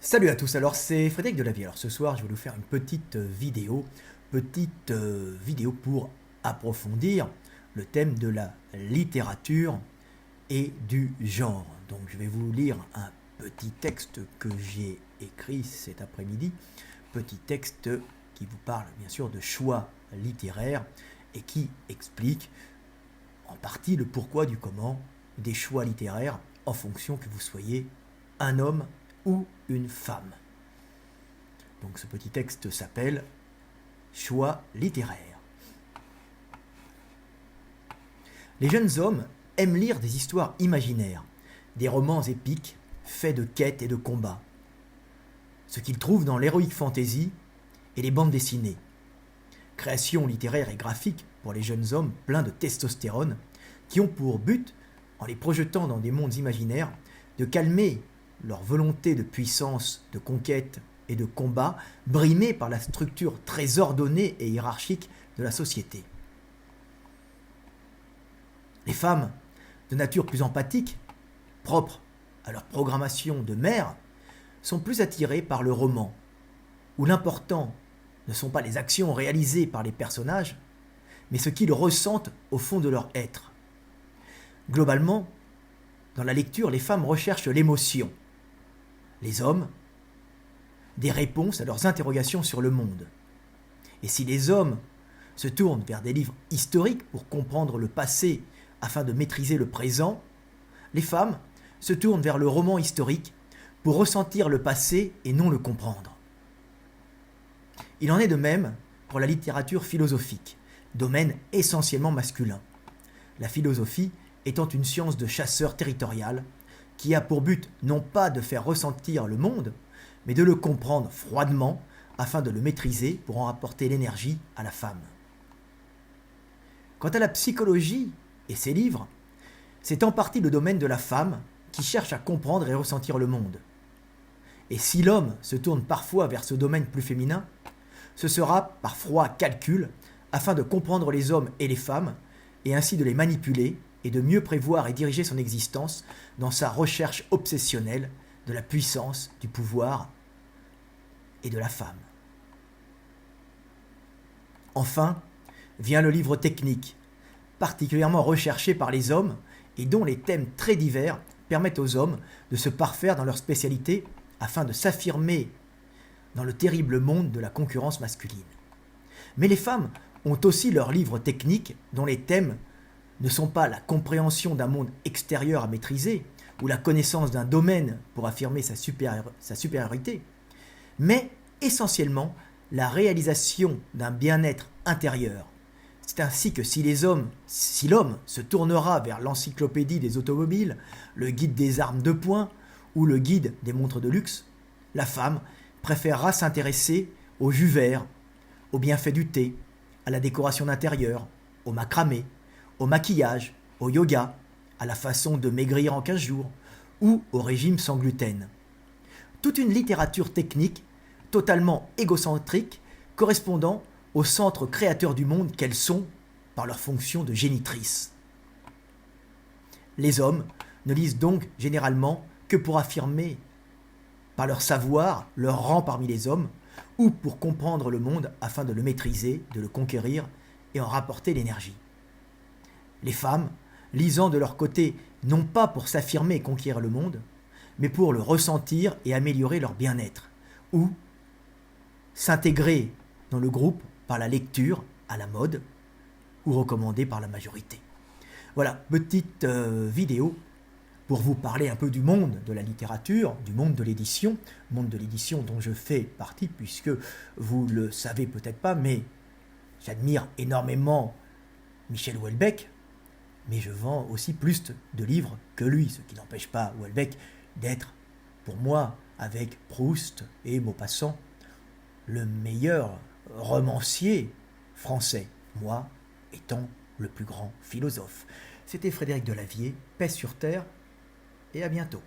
Salut à tous, alors c'est Frédéric Delavier. Alors ce soir je vais vous faire une petite vidéo pour approfondir le thème de la littérature et du genre. Donc je vais vous lire un petit texte que j'ai écrit cet après-midi, petit texte qui vous parle bien sûr de choix littéraires et qui explique en partie le pourquoi du comment des choix littéraires en fonction que vous soyez un homme ou une femme. Donc ce petit texte s'appelle Choix littéraires. Les jeunes hommes aiment lire des histoires imaginaires, des romans épiques faits de quêtes et de combats. Ce qu'ils trouvent dans l'heroic fantasy et les bandes dessinées. Créations littéraires et graphiques pour les jeunes hommes pleins de testostérone qui ont pour but, en les projetant dans des mondes imaginaires, de calmer leur volonté de puissance, de conquête et de combat, brimée par la structure très ordonnée et hiérarchique de la société. Les femmes, de nature plus empathique, propres à leur programmation de mère, sont plus attirées par le roman, où l'important ne sont pas les actions réalisées par les personnages, mais ce qu'ils ressentent au fond de leur être. Globalement, dans la lecture, les femmes recherchent l'émotion. Les hommes, des réponses à leurs interrogations sur le monde. Et si les hommes se tournent vers des livres historiques pour comprendre le passé afin de maîtriser le présent, les femmes se tournent vers le roman historique pour ressentir le passé et non le comprendre. Il en est de même pour la littérature philosophique, domaine essentiellement masculin. La philosophie étant une science de chasseur territorial qui a pour but non pas de faire ressentir le monde, mais de le comprendre froidement afin de le maîtriser pour en rapporter l'énergie à la femme. Quant à la psychologie et ses livres, c'est en partie le domaine de la femme qui cherche à comprendre et ressentir le monde. Et si l'homme se tourne parfois vers ce domaine plus féminin, ce sera par froid calcul afin de comprendre les hommes et les femmes et ainsi de les manipuler et de mieux prévoir et diriger son existence dans sa recherche obsessionnelle de la puissance, du pouvoir et de la femme. Enfin, vient le livre technique, particulièrement recherché par les hommes et dont les thèmes très divers permettent aux hommes de se parfaire dans leur spécialité afin de s'affirmer dans le terrible monde de la concurrence masculine. Mais les femmes ont aussi leurs livres techniques dont les thèmes ne sont pas la compréhension d'un monde extérieur à maîtriser ou la connaissance d'un domaine pour affirmer sa supériorité, mais essentiellement la réalisation d'un bien-être intérieur. C'est ainsi que si l'homme se tournera vers l'encyclopédie des automobiles, le guide des armes de poing ou le guide des montres de luxe, la femme préférera s'intéresser au jus vert, aux bienfaits du thé, à la décoration d'intérieur, au macramé, au maquillage, au yoga, à la façon de maigrir en 15 jours ou au régime sans gluten. Toute une littérature technique totalement égocentrique correspondant au centre créateur du monde qu'elles sont par leur fonction de génitrice. Les hommes ne lisent donc généralement que pour affirmer par leur savoir leur rang parmi les hommes ou pour comprendre le monde afin de le maîtriser, de le conquérir et en rapporter l'énergie. Les femmes, lisant de leur côté, non pas pour s'affirmer et conquérir le monde, mais pour le ressentir et améliorer leur bien-être, ou s'intégrer dans le groupe par la lecture à la mode, ou recommandée par la majorité. Voilà, petite vidéo pour vous parler un peu du monde de la littérature, du monde de l'édition dont je fais partie, puisque vous le savez peut-être pas, mais j'admire énormément Michel Houellebecq, mais je vends aussi plus de livres que lui, ce qui n'empêche pas Houellebecq d'être, pour moi, avec Proust et Maupassant, le meilleur romancier français, moi étant le plus grand philosophe. C'était Frédéric Delavier, paix sur terre, et à bientôt.